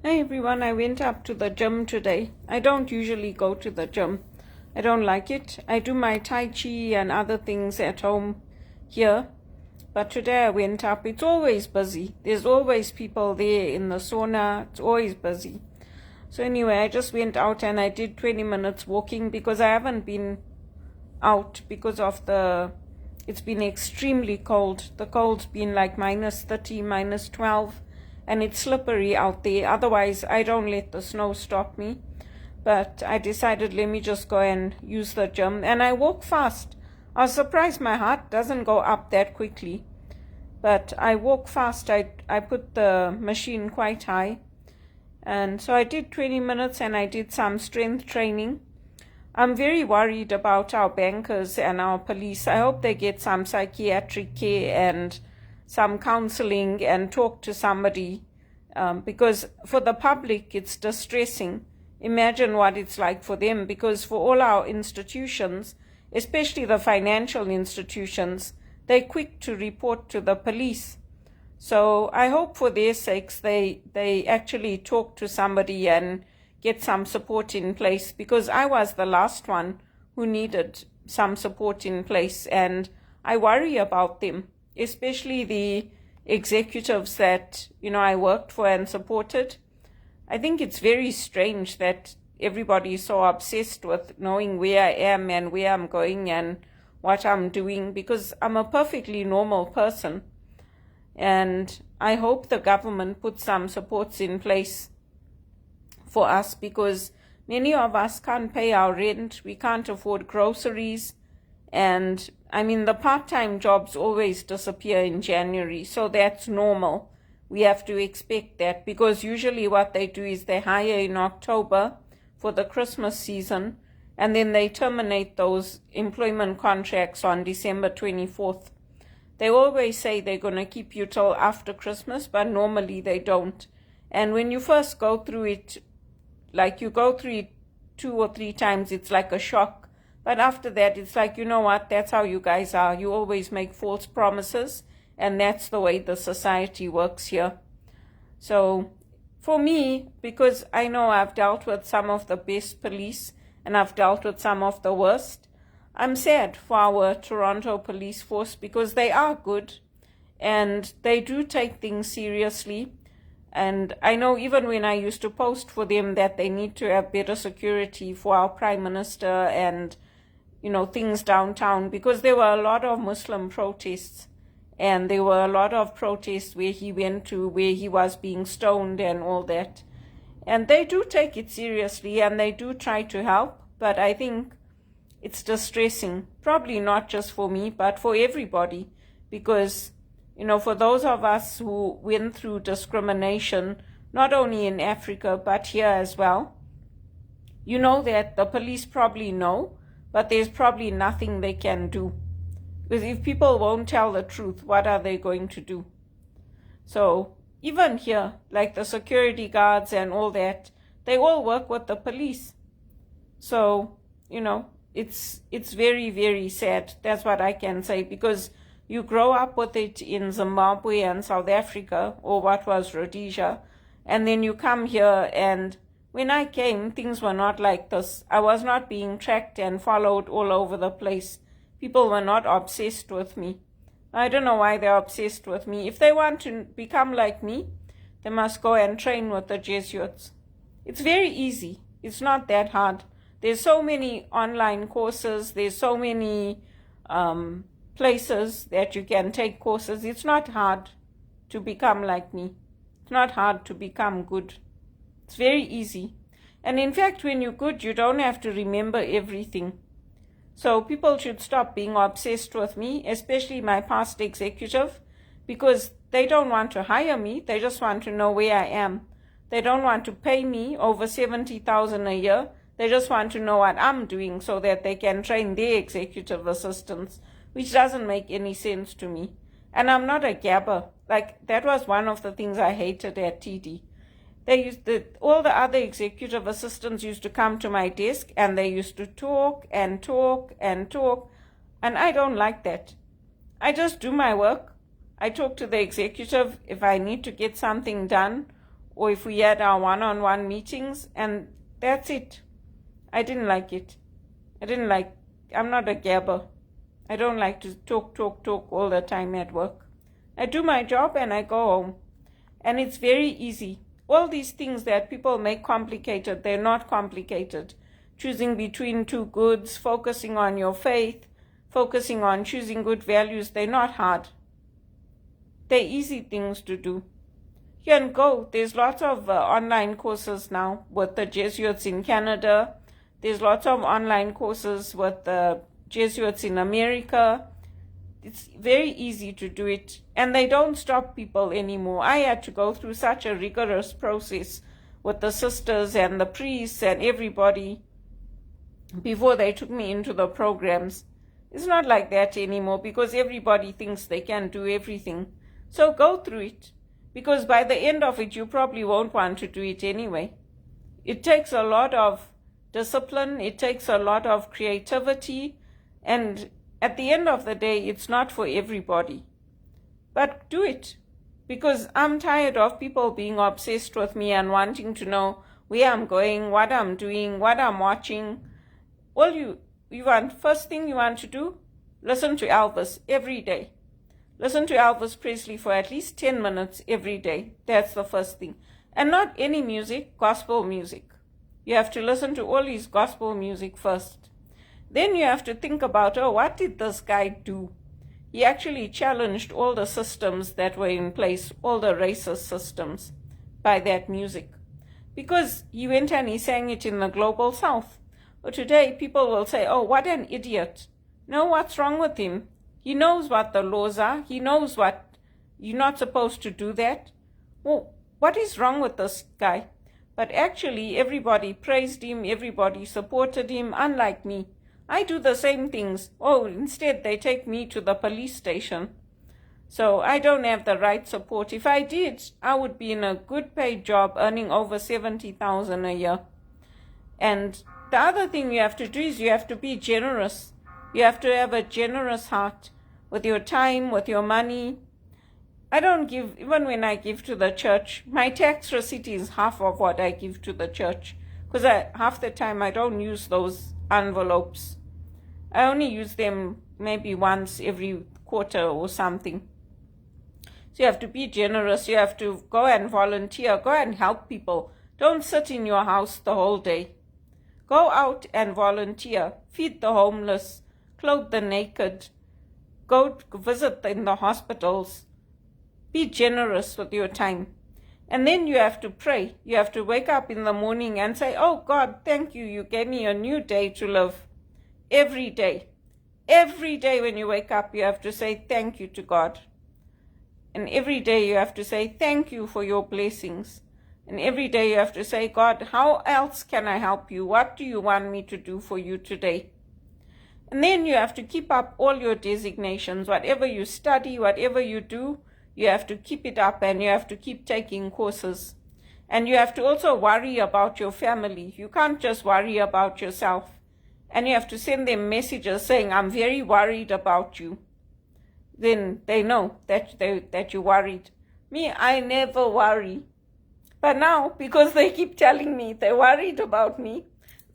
Hey everyone, I went up to the gym today. I don't usually go to the gym. I don't like it. I do my Tai Chi and other things at home here. But today I went up. It's always busy. There's always people there in the sauna. It's always busy. So anyway, I just went out and I did 20 minutes walking because I haven't been out because of it's been extremely cold. The cold's been like -30, -12, and it's slippery out there. Otherwise, I don't let the snow stop me. But I decided, let me just go and use the gym. And I walk fast. I was surprised my heart doesn't go up that quickly. But I walk fast. I put the machine quite high. And so I did 20 minutes and I did some strength training. I'm very worried about our bankers and our police. I hope they get some psychiatric care and some counseling and talk to somebody, because for the public it's distressing. Imagine what it's like for them, because for all our institutions, especially the financial institutions, they're quick to report to the police. So I hope for their sakes they actually talk to somebody and get some support in place, because I was the last one who needed some support in place, and I worry about them, especially the executives that I worked for and supported. I think it's very strange that everybody is so obsessed with knowing where I am and where I'm going and what I'm doing, because I'm a perfectly normal person. And I hope the government puts some supports in place for us, because many of us can't pay our rent, we can't afford groceries, and I mean the part-time jobs always disappear in January, so that's normal. We have to expect that, because usually what they do is they hire in October for the Christmas season, and then they terminate those employment contracts on December 24th. They always say they're going to keep you till after Christmas, but normally they don't. And when you first go through it, like you go through it 2 or 3 times, it's like a shock. But after that, it's like, you know what, that's how you guys are. You always make false promises, and that's the way the society works here. So for me, because I know I've dealt with some of the best police and I've dealt with some of the worst, I'm sad for our Toronto police force, because they are good and they do take things seriously. And I know even when I used to post for them that they need to have better security for our Prime Minister and, things downtown, because there were a lot of Muslim protests, and there were a lot of protests where he went to, where he was being stoned and all that. And they do take it seriously and they do try to help, but I think it's distressing, probably not just for me, but for everybody, because for those of us who went through discrimination, not only in Africa, but here as well, that the police probably know, but there's probably nothing they can do. Because if people won't tell the truth, what are they going to do? So even here, like the security guards and all that, they all work with the police. So, it's very, very sad. That's what I can say, because you grow up with it in Zimbabwe and South Africa, or what was Rhodesia, and then you come here, and when I came, things were not like this. I was not being tracked and followed all over the place. People were not obsessed with me. I don't know why they're obsessed with me. If they want to become like me, they must go and train with the Jesuits. It's very easy. It's not that hard. There's so many online courses. There's so many places that you can take courses. It's not hard to become like me. It's not hard to become good. It's very easy. And in fact, when you're good, you don't have to remember everything. So people should stop being obsessed with me, especially my past executive, because they don't want to hire me. They just want to know where I am. They don't want to pay me over $70,000 a year. They just want to know what I'm doing so that they can train their executive assistants, which doesn't make any sense to me. And I'm not a gabber. Like, that was one of the things I hated at TD. All the other executive assistants used to come to my desk and they used to talk and talk and talk. And I don't like that. I just do my work. I talk to the executive if I need to get something done, or if we had our one-on-one meetings, and that's it. I didn't like it. I'm not a gabber. I don't like to talk all the time at work. I do my job and I go home. And it's very easy. All these things that people make complicated, they're not complicated. Choosing between two goods, focusing on your faith, focusing on choosing good values, they're not hard. They're easy things to do. You can go. There's lots of online courses now with the Jesuits in Canada. There's lots of online courses with the Jesuits in America. It's very easy to do it, and they don't stop people anymore. I had to go through such a rigorous process with the sisters and the priests and everybody before they took me into the programs. It's not like that anymore because everybody thinks they can do everything. So go through it, because by the end of it, you probably won't want to do it anyway. It takes a lot of discipline, it takes a lot of creativity, and at the end of the day, it's not for everybody. But do it, because I'm tired of people being obsessed with me and wanting to know where I'm going, what I'm doing, what I'm watching. Well, first thing you want to do, listen to Elvis every day. Listen to Elvis Presley for at least 10 minutes every day. That's the first thing. And not any music, gospel music. You have to listen to all his gospel music first. Then you have to think about, what did this guy do? He actually challenged all the systems that were in place, all the racist systems, by that music. Because he went and he sang it in the global south. But today people will say, what an idiot. No, what's wrong with him? He knows what the laws are. He knows what you're not supposed to do that. Well, what is wrong with this guy? But actually, everybody praised him. Everybody supported him, unlike me. I do the same things. Instead, they take me to the police station. So I don't have the right support. If I did, I would be in a good paid job earning over $70,000 a year. And the other thing you have to do is you have to be generous. You have to have a generous heart with your time, with your money. I don't give, even when I give to the church, my tax receipt is half of what I give to the church. Because half the time I don't use those envelopes. I only use them maybe once every quarter or something. So you have to be generous. You have to go and volunteer. Go and help people. Don't sit in your house the whole day. Go out and volunteer. Feed the homeless. Clothe the naked. Go visit in the hospitals. Be generous with your time. And then you have to pray. You have to wake up in the morning and say, God, thank you. You gave me a new day to live. Every day. Every day when you wake up, you have to say thank you to God. And every day you have to say thank you for your blessings. And every day you have to say, God, how else can I help you? What do you want me to do for you today? And then you have to keep up all your designations. Whatever you study, whatever you do, you have to keep it up, and you have to keep taking courses. And you have to also worry about your family. You can't just worry about yourself. And you have to send them messages saying, I'm very worried about you. Then they know that you're worried. Me, I never worry. But now, because they keep telling me they're worried about me,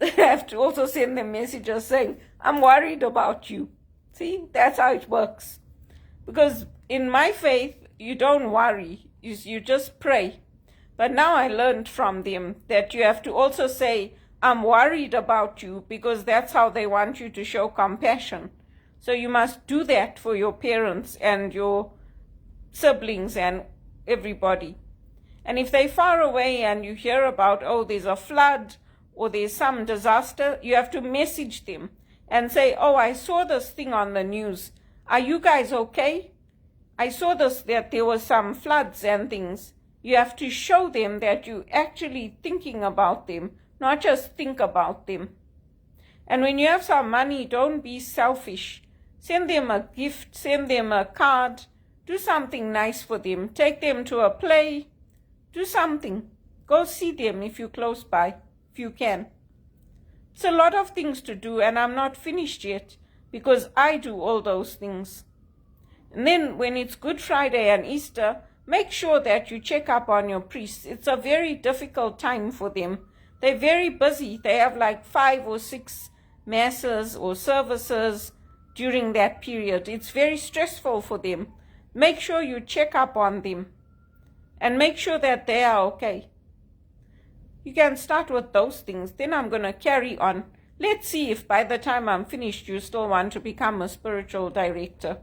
I have to also send them messages saying, I'm worried about you. See, that's how it works. Because in my faith, you don't worry, you just pray. But now I learned from them that you have to also say, I'm worried about you, because that's how they want you to show compassion. So you must do that for your parents and your siblings and everybody. And if they're far away and you hear about, there's a flood or there's some disaster, you have to message them and say, I saw this thing on the news. Are you guys okay? I saw that there was some floods and things. You have to show them that you're actually thinking about them, not just think about them. And when you have some money, don't be selfish. Send them a gift, send them a card, do something nice for them. Take them to a play, do something. Go see them if you're close by, if you can. It's a lot of things to do, and I'm not finished yet because I do all those things. And then when it's Good Friday and Easter, make sure that you check up on your priests. It's a very difficult time for them. They're very busy. They have like 5 or 6 masses or services during that period. It's very stressful for them. Make sure you check up on them and make sure that they are okay. You can start with those things. Then I'm going to carry on. Let's see if by the time I'm finished you still want to become a spiritual director.